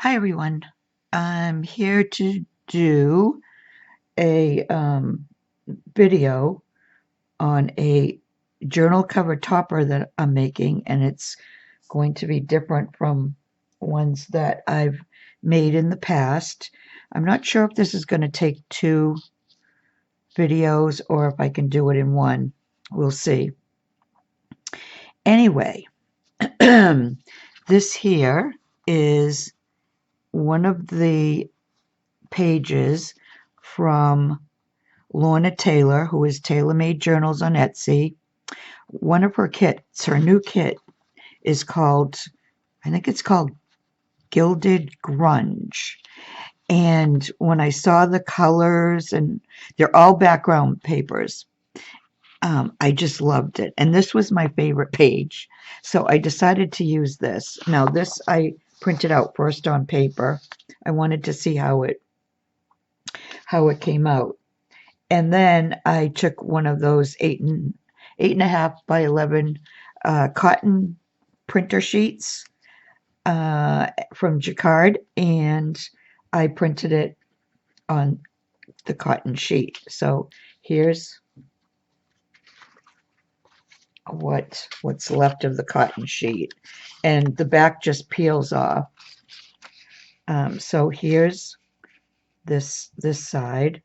Hi everyone. I'm here to do a video on a journal cover topper that I'm making, and it's going to be different from ones that I've made in the past. I'm not sure if this is going to take two videos or if I can do it in one. We'll see. Anyway, this here is one of the pages from Lorna Taylor, who is Tailor Made Journals on Etsy. One of her kits, her new kit, is called, I think it's called Gilded Grunge. And when I saw the colors, and they're all background papers, I just loved it. And this was my favorite page. So I decided to use this. Now, this I printed out first on paper. I wanted to see how it came out. And then I took one of those 8.5 by 11 cotton printer sheets from Jacquard, and I printed it on the cotton sheet. So here's what's left of the cotton sheet, and the back just peels off. So here's this side,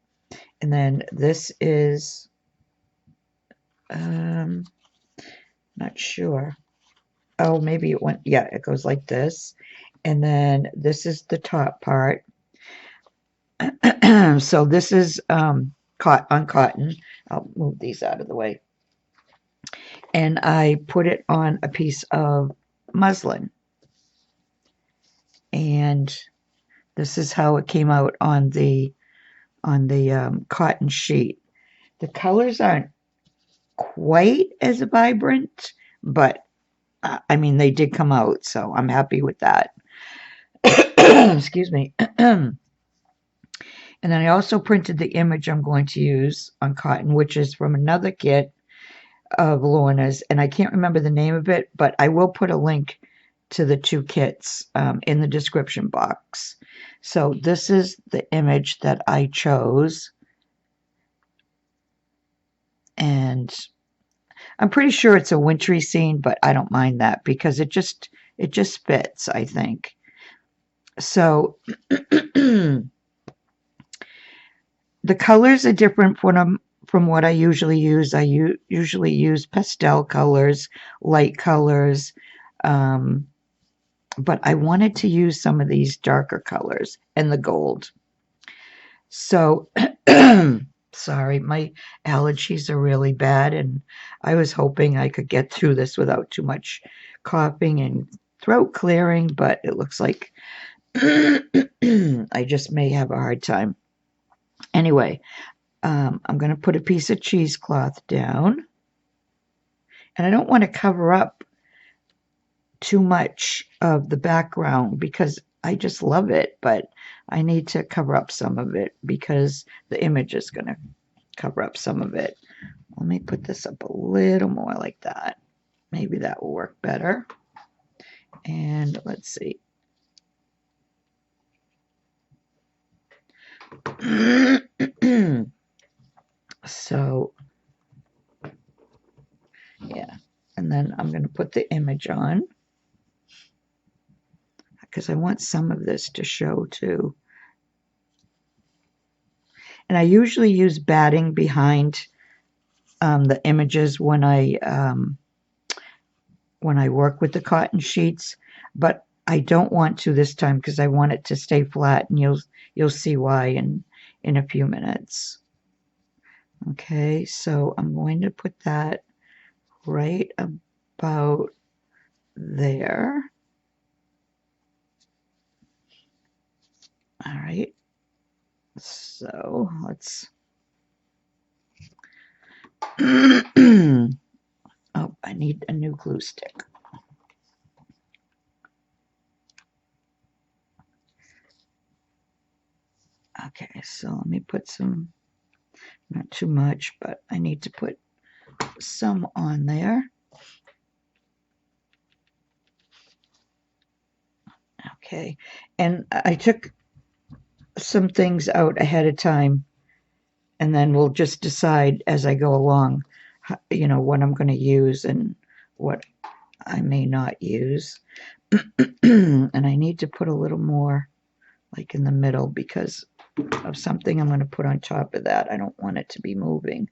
and then this is not sure. Oh, maybe it went, yeah, it goes like this. And then this is the top part. So this is on cotton. I'll move these out of the way. And I put it on a piece of muslin. And this is how it came out on the cotton sheet. The colors aren't quite as vibrant, but I mean, they did come out, so I'm happy with that. Excuse me. And then I also printed the image I'm going to use on cotton, which is from another kit of Lorna's, and I can't remember the name of it, but I will put a link to the two kits in the description box. So this is the image that I chose, and I'm pretty sure it's a wintry scene, but I don't mind that because it just fits, I think. So the colors are different from what I usually use. I usually use pastel colors, light colors, but I wanted to use some of these darker colors and the gold. So sorry, my allergies are really bad, and I was hoping I could get through this without too much coughing and throat clearing, but it looks like I just may have a hard time. Anyway, I'm going to put a piece of cheesecloth down, and I don't want to cover up too much of the background because I just love it, but I need to cover up some of it because the image is going to cover up some of it. Let me put this up a little more like that. Maybe that will work better. And let's see. So, yeah. And then I'm going to put the image on because I want some of this to show too. And I usually use batting behind the images when I work with the cotton sheets, but I don't want to this time because I want it to stay flat, and you'll see why in a few minutes. Okay, so I'm going to put that right about there. All right, so let's oh, I need a new glue stick. Okay, so let me put some, not too much, but I need to put some on there. Okay, and I took some things out ahead of time, and then we'll just decide as I go along, what I'm going to use and what I may not use. And I need to put a little more like in the middle because of something I'm going to put on top of that. I don't want it to be moving.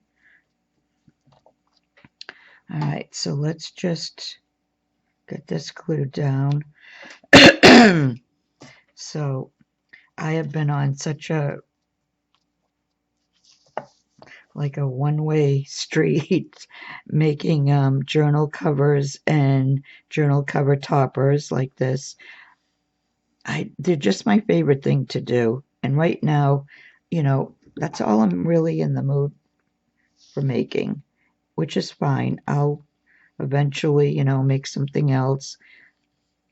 All right, so let's just get this glued down. So I have been on such a one-way street making journal covers and journal cover toppers like this. They're just my favorite thing to do. And right now, that's all I'm really in the mood for making, which is fine. I'll eventually, make something else.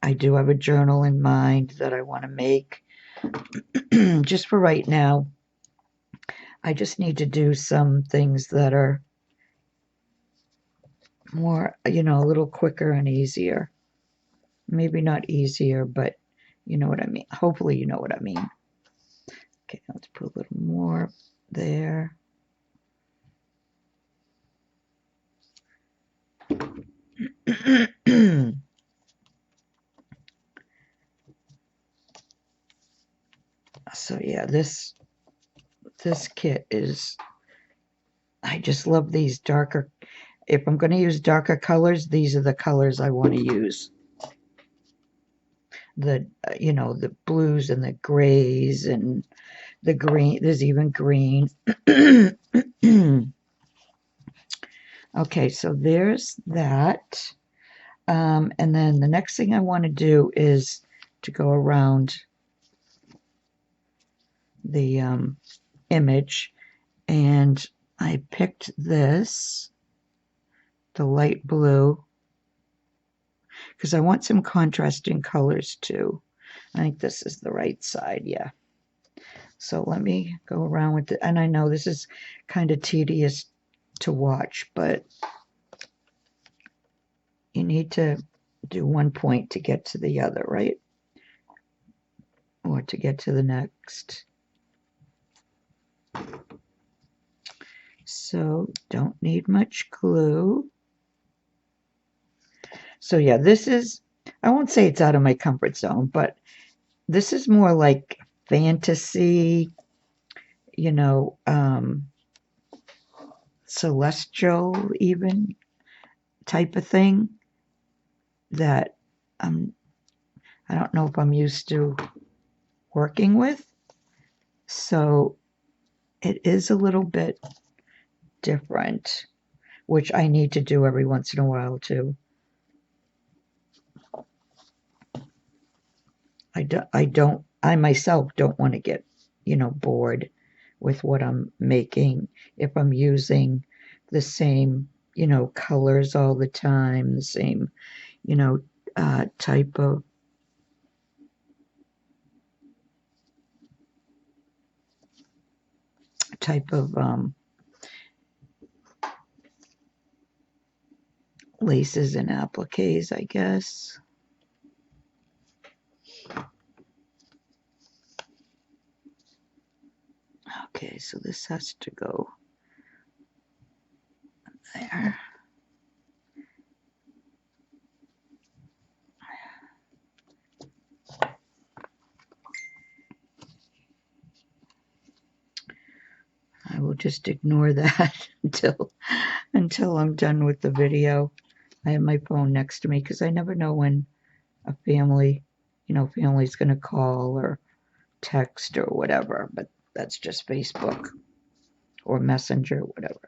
I do have a journal in mind that I want to make. Just for right now, I just need to do some things that are more, a little quicker and easier. Maybe not easier, but you know what I mean. Hopefully you know what I mean. Okay, let's put a little more there. So yeah, this kit is, I just love these darker. If I'm going to use darker colors, these are the colors I want to use. The blues and the grays and the green. There's even green. Okay, so there's that. And then the next thing I want to do is to go around the image, and I picked this, the light blue, because I want some contrasting colors too. I think this is the right side, yeah. So let me go around with it. And I know this is kind of tedious to watch, but you need to do one point to get to the other, right? Or to get to the next. So don't need much glue. So yeah, this is, I won't say it's out of my comfort zone, but this is more like fantasy, celestial even type of thing that I don't know if I'm used to working with. So it is a little bit different, which I need to do every once in a while too. I myself don't want to get, bored with what I'm making if I'm using the same, colors all the time, the same, type of laces and appliques, I guess. Okay, so this has to go there. I will just ignore that until I'm done with the video. I have my phone next to me because I never know when a family's going to call or text or whatever, but that's just Facebook or Messenger, whatever.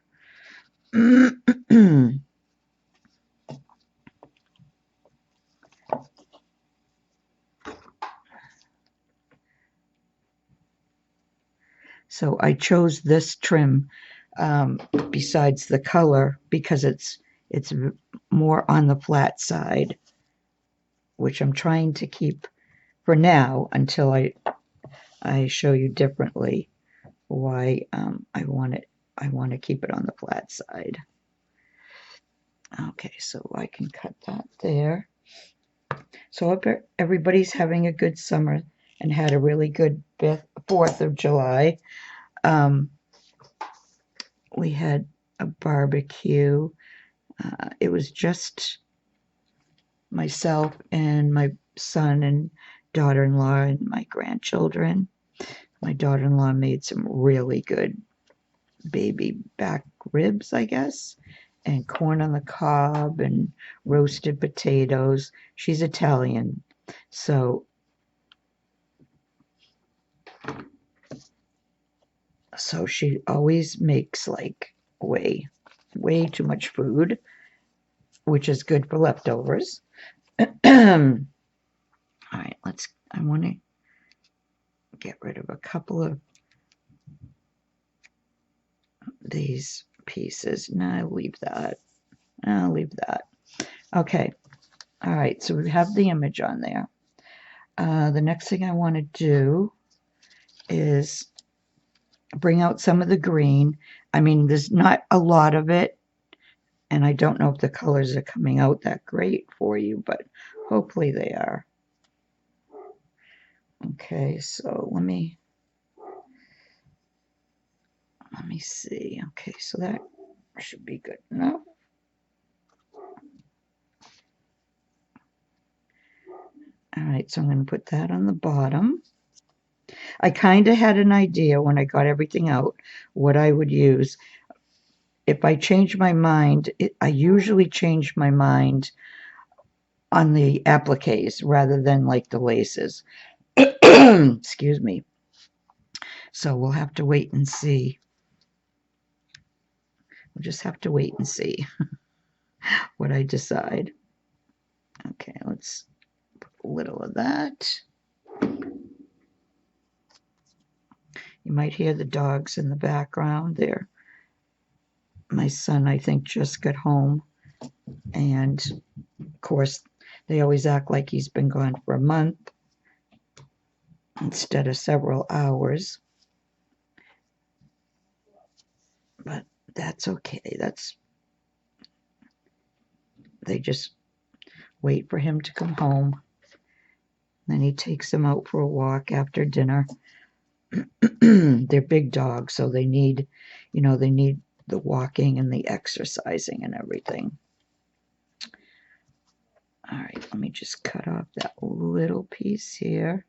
So I chose this trim besides the color because it's more on the flat side, which I'm trying to keep for now until I show you differently why I want to keep it on the flat side. Okay, so I can cut that there. So I hope everybody's having a good summer and had a really good 4th of July. We had a barbecue. It was just myself and my son and daughter-in-law and my grandchildren. My daughter-in-law made some really good baby back ribs, I guess, and corn on the cob and roasted potatoes. She's Italian, so she always makes like way too much food, which is good for leftovers. All right, I want to get rid of a couple of these pieces. No, I'll leave that. Okay. All right, so we have the image on there. The next thing I want to do is bring out some of the green. I mean, there's not a lot of it, and I don't know if the colors are coming out that great for you, but hopefully they are. Okay, so let me see. Okay, so that should be good enough. All right, so I'm going to put that on the bottom. I kind of had an idea when I got everything out what I would use. If I change my mind, I usually change my mind on the appliques rather than like the laces. Excuse me. So we'll have to wait and see. We'll just have to wait and see what I decide. Okay, let's put a little of that. You might hear the dogs in the background there. My son, I think, just got home. And, of course, they always act like he's been gone for a month instead of several hours. But that's okay. They just wait for him to come home. Then he takes them out for a walk after dinner. They're big dogs, so they need, they need the walking and the exercising and everything. All right, let me just cut off that little piece here.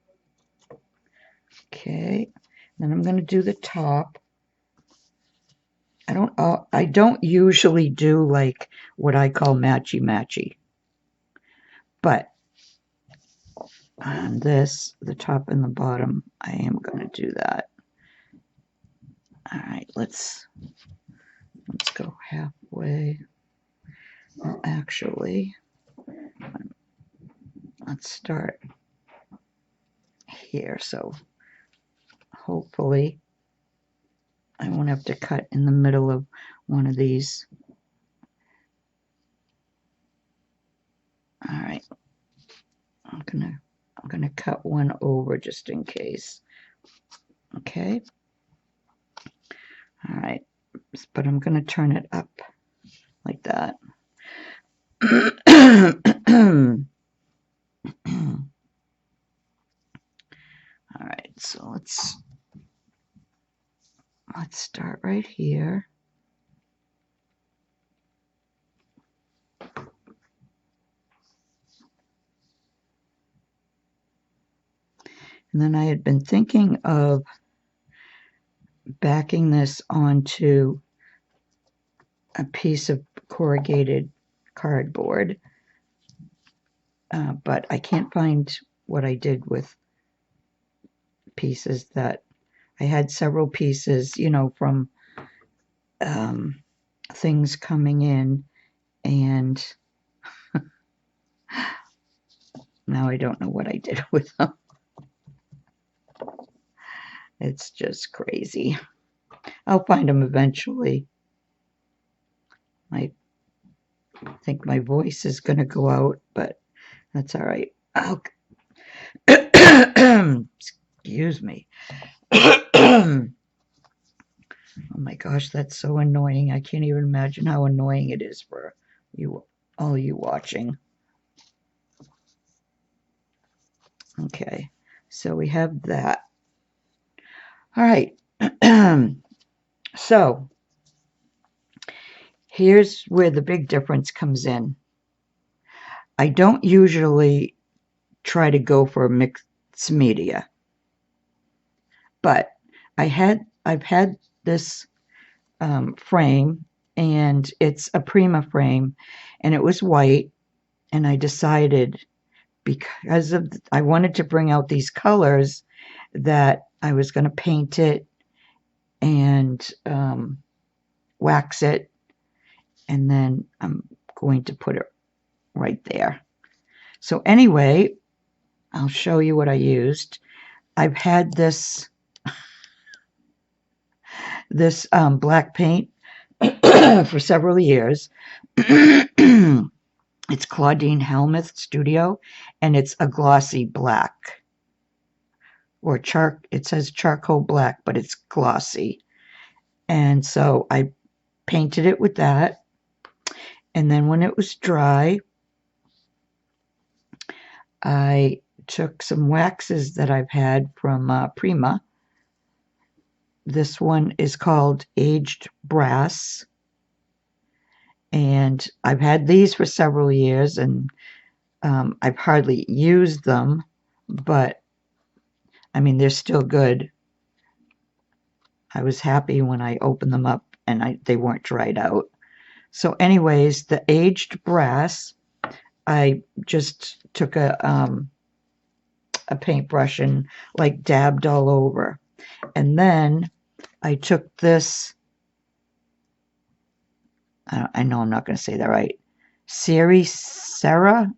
Okay, then I'm going to do the top. I don't usually do like what I call matchy-matchy, but on this, the top and the bottom, I am going to do that. All right, let's go halfway. Well, actually, let's start here. So hopefully I won't have to cut in the middle of one of these. All right, I'm gonna cut one over just in case. Okay. All right, but I'm gonna turn it up like that. All right, so let's start right here. And then I had been thinking of backing this onto a piece of corrugated cardboard, but I can't find what I did with pieces that I had several pieces, from things coming in, and now I don't know what I did with them. It's just crazy. I'll find them eventually. I think my voice is going to go out, but that's all right. Excuse me. Oh my gosh, that's so annoying. I can't even imagine how annoying it is for you, all you watching. Okay, so we have that. All right. So here's where the big difference comes in. I don't usually try to go for mixed media, but I've had this frame, and it's a Prima frame, and it was white, and I decided, because of I wanted to bring out these colors, that I was going to paint it and wax it, and then I'm going to put it right there. So anyway, I'll show you what I used. I've had this black paint for several years. It's Claudine Helmuth Studio, and it's a glossy black, or it says charcoal black, but it's glossy. And so I painted it with that, and then when it was dry, I took some waxes that I've had from Prima. This one is called Aged Brass, and I've had these for several years, and I've hardly used them, but I mean, they're still good. I was happy when I opened them up and they weren't dried out. So anyways, the Aged Brass, I just took a paintbrush and like dabbed all over. And then I took this, I know I'm not going to say that right, Serra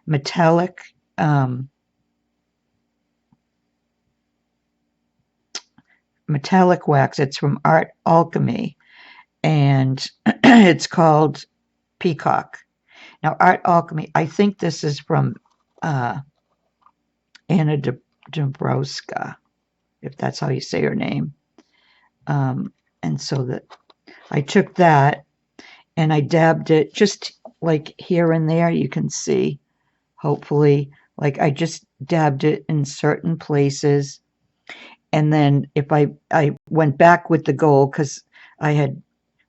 metallic wax. It's from Art Alchemy, and it's called Peacock. Now, Art Alchemy, I think this is from Anna Dabrowska, if that's how you say her name. And so that I took that and I dabbed it just like here and there. You can see, hopefully, like I just dabbed it in certain places. And then if I went back with the gold, because I had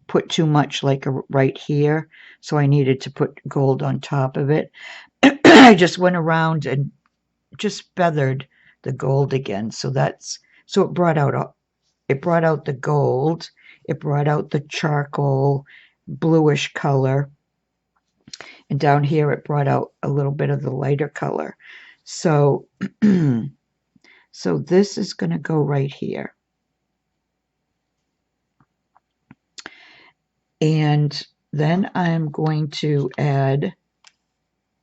put too much like right here, so I needed to put gold on top of it. I just went around and just feathered the gold again. So it brought out the gold, it brought out the charcoal bluish color, and down here it brought out a little bit of the lighter color. So so this is going to go right here. And then I'm going to add,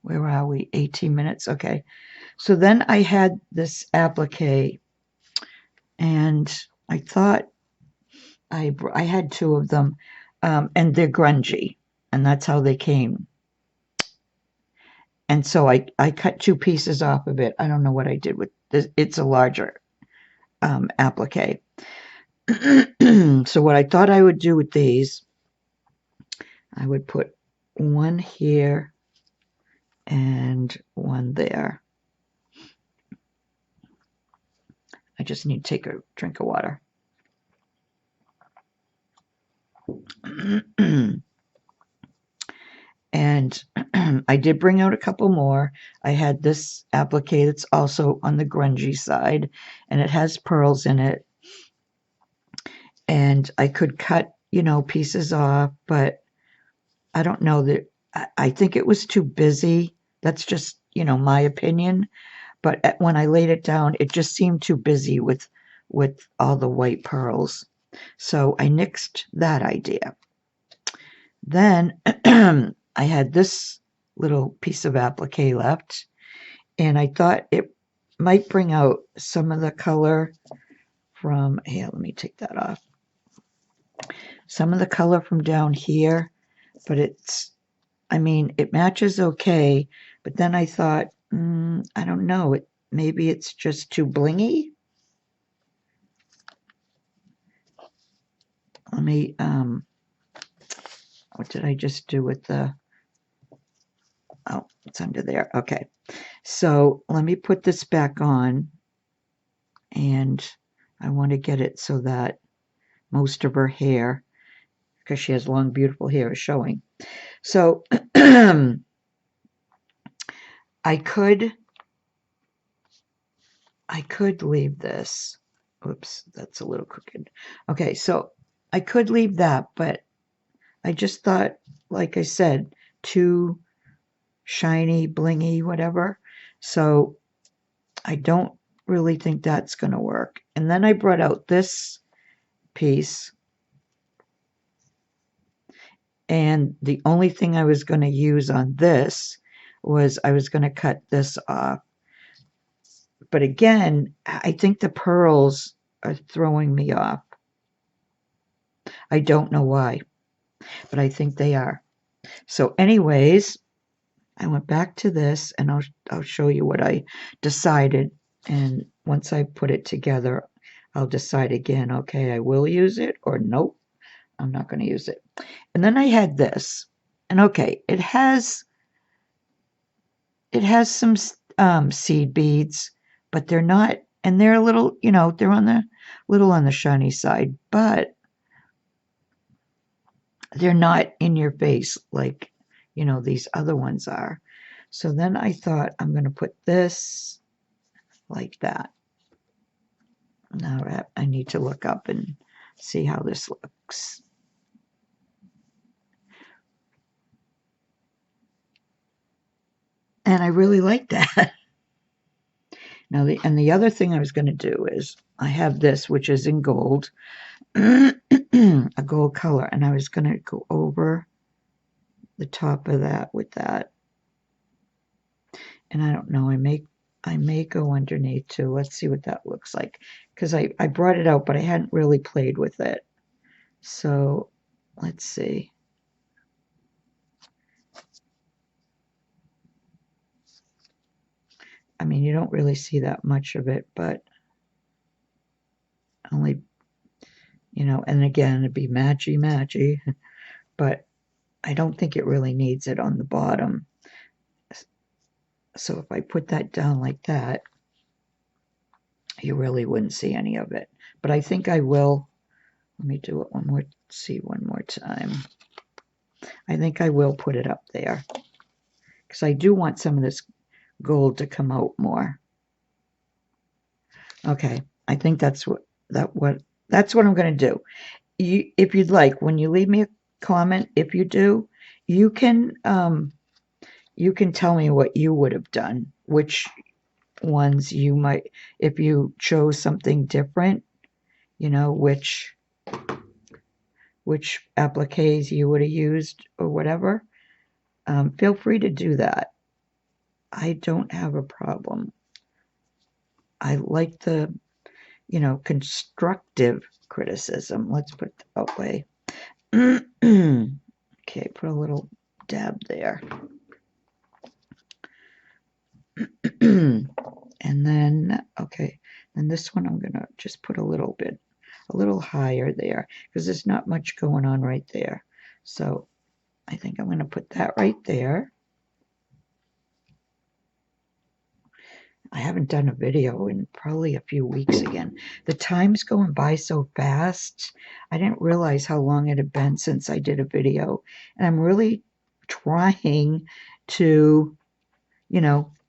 where are we? 18 minutes. Okay. So then I had this applique, and I thought I had two of them, and they're grungy, and that's how they came. And so I cut two pieces off of it. I don't know what I did with this. It's a larger applique. So what I thought I would do with these, I would put one here and one there. I just need to take a drink of water. And I did bring out a couple more. I had this applique that's also on the grungy side, and it has pearls in it. And I could cut, pieces off, but I don't know that. I think it was too busy. That's just, my opinion. But when I laid it down, it just seemed too busy with all the white pearls. So I nixed that idea. Then I had this little piece of applique left, and I thought it might bring out some of the color from, here, let me take that off. Some of the color from down here, but it matches okay, but then I thought, I don't know, maybe it's just too blingy. Let me, what did I just do with the, oh, it's under there. Okay. So let me put this back on, and I want to get it so that most of her hair, because she has long, beautiful hair, is showing. So I could leave this. Oops, that's a little crooked. Okay, so I could leave that, but I just thought, like I said, too shiny, blingy, whatever. So I don't really think that's going to work. And then I brought out this piece, and the only thing I was going to use on this was I was going to cut this off. But again, I think the pearls are throwing me off. I don't know why, but I think they are. So anyways, I went back to this, and I'll show you what I decided. And once I put it together, I'll decide again, okay, I will use it, or nope, I'm not going to use it. And then I had this, and okay, it has some seed beads, but they're not, and they're a little, they're on the shiny side, but they're not in your face like, these other ones are. So then I thought, I'm going to put this like that. Now I need to look up and see how this looks. And I really like that. Now, the other thing I was going to do is I have this, which is in gold, a gold color, and I was going to go over the top of that with that. And I don't know, I may go underneath too. Let's see what that looks like, because I brought it out, but I hadn't really played with it. So let's see. I mean, you don't really see that much of it, but only, and again, it'd be matchy, but I don't think it really needs it on the bottom. So if I put that down like that, you really wouldn't see any of it. But I think I will. Let me do it one more time. I think I will put it up there, because I do want some of this gold to come out more. Okay, I think that's what I'm going to do. If you'd like, when you leave me a comment, if you do, you can tell me what you would have done, which ones you might, if you chose something different, which appliques you would have used or whatever. Feel free to do that. I don't have a problem. I like the, constructive criticism. Let's put it that way. Okay, put a little dab there. And then, okay, then this one I'm going to just put a little higher there, because there's not much going on right there. So I think I'm going to put that right there. I haven't done a video in probably a few weeks again. The time's going by so fast. I didn't realize how long it had been since I did a video. And I'm really trying to,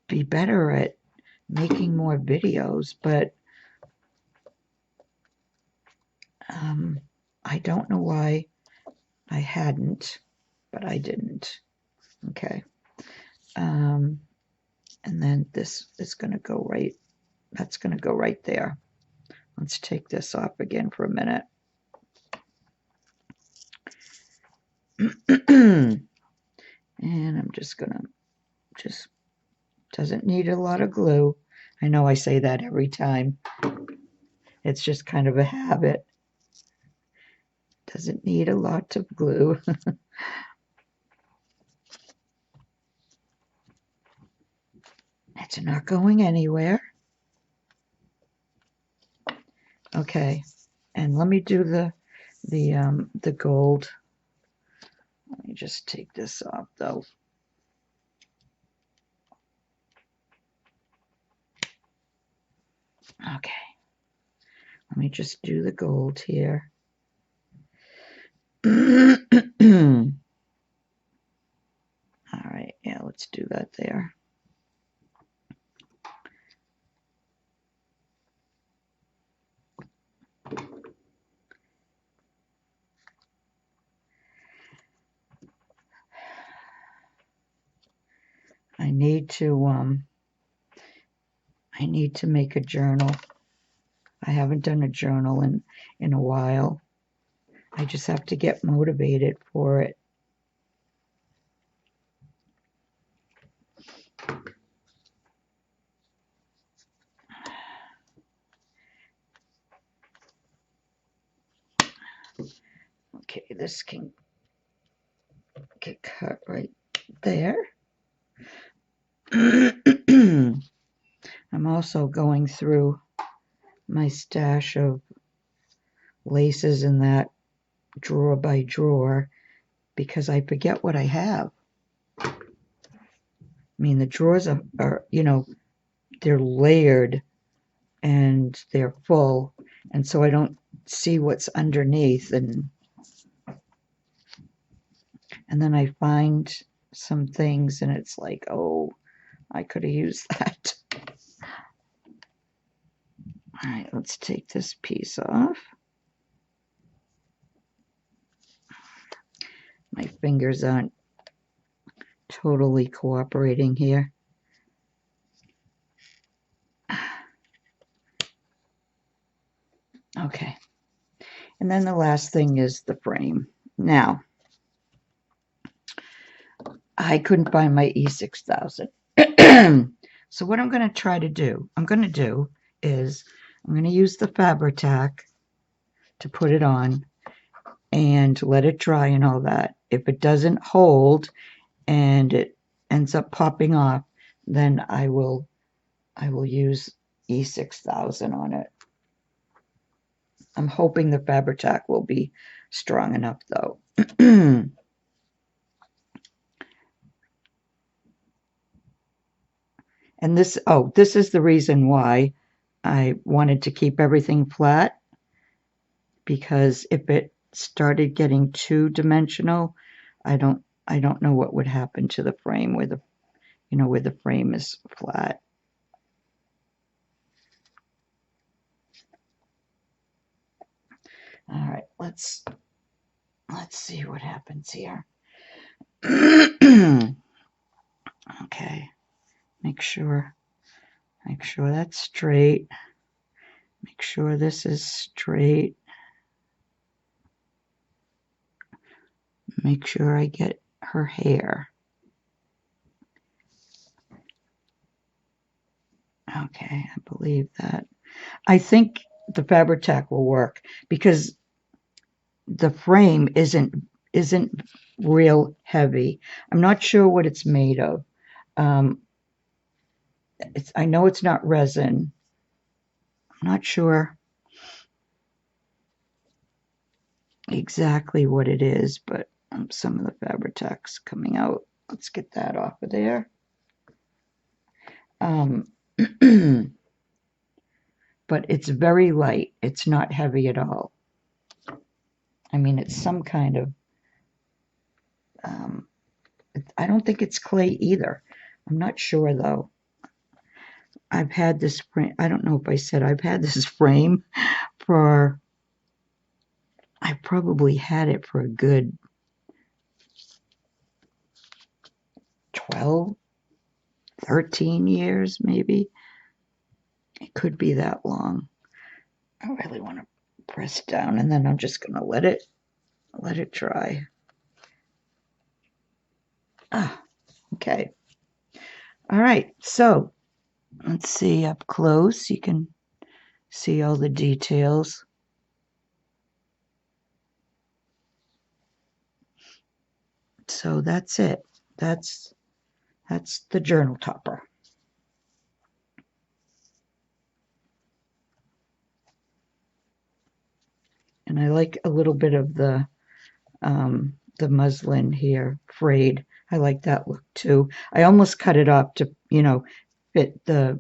be better at making more videos. But I don't know why I hadn't, but I didn't. Okay. And then this is going to go right, that's going to go right there. Let's take this off again for a minute. And I'm just going to, doesn't need a lot of glue. I know I say that every time. It's just kind of a habit. Doesn't need a lot of glue. It's not going anywhere. Okay, and let me do the gold. Let me just take this off though. Okay, let me just do the gold here. All right, yeah, let's do that there. I need to make a journal. I haven't done a journal in a while. I just have to get motivated for it. Okay, this can get cut right there. I'm also going through my stash of laces in that drawer by drawer because I forget what I have. I mean, the drawers are you know, they're layered and they're full, and so I don't see what's underneath, and then I find some things and it's like, oh, I could have used that. All right, let's take this piece off. My fingers aren't totally cooperating here. Okay. And then the last thing is the frame. Now, I couldn't find my E6000. So what I'm going to try to do, is I'm going to use the Fabri-Tac to put it on and let it dry and all that. If it doesn't hold and it ends up popping off, then I will use E6000 on it. I'm hoping the Fabri-Tac will be strong enough though. And this is the reason why I wanted to keep everything flat, because if it started getting too dimensional, I don't know what would happen to the frame where the frame is flat. All right, let's see what happens here. Okay, make sure that's straight. Make sure this is straight. Make sure I get her hair. Okay, I believe that. I think the Fabri-Tac will work because the frame isn't real heavy. I'm not sure what it's made of. I know it's not resin. I'm not sure exactly what it is, but some of the Fabri-Tac's coming out. Let's get that off of there. But it's very light. It's not heavy at all. I mean, it's some kind of, I don't think it's clay either. I'm not sure though. I've had this frame, I don't know if I said I've had this frame for, I probably had it for a good 12, 13 years maybe. It could be that long. I really want to press down, and then I'm just going to let it dry. Okay. All right, so let's see up close. You can see all the details. So that's it. That's the journal topper. And I like a little bit of the muslin here, frayed. I like that look too. I almost cut it off to, fit the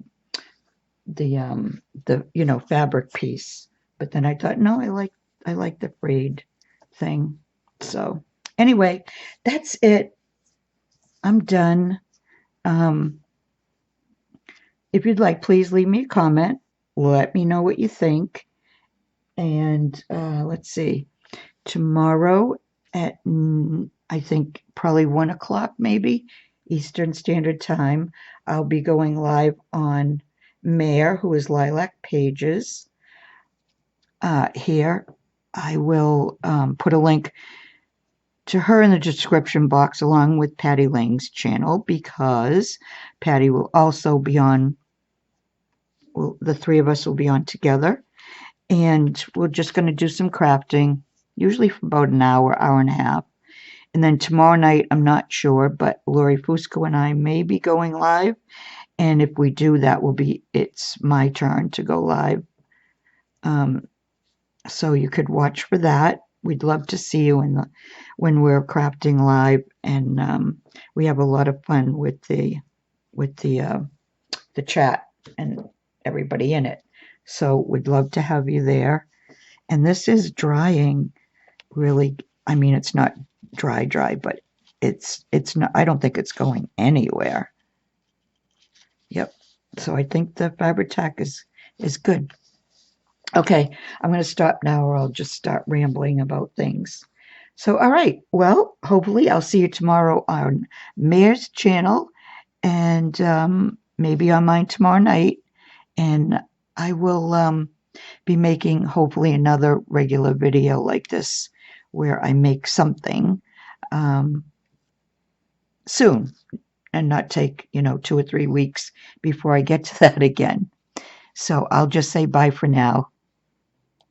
the fabric piece. But then I thought, no, I like the frayed thing. So anyway, that's it. I'm done. Um, if you'd like, please leave me a comment. Let me know what you think. And let's see, tomorrow at I think probably 1 o'clock, maybe Eastern Standard Time, I'll be going live on Mare, who is Lilac Pages. Here, I will put a link to her in the description box along with Patty Lang's channel, because Patty will also be on. Well, the three of us will be on together, and we're just going to do some crafting, usually for about an hour, hour and a half. And then tomorrow night, I'm not sure, but Lori Fusco and I may be going live. And if we do, it's my turn to go live. So you could watch for that. We'd love to see you when we're crafting live, and we have a lot of fun with the chat and everybody in it. So we'd love to have you there. And this is drying really. I mean, it's not dry, but it's not. I don't think it's going anywhere. Yep. So I think the Fabri-Tac is good. Okay, I'm going to stop now, or I'll just start rambling about things. So, all right. Well, hopefully I'll see you tomorrow on Mare's channel, and maybe on mine tomorrow night. And I will be making hopefully another regular video like this, where I make something soon, and not take 2 or 3 weeks before I get to that again. So I'll just say bye for now.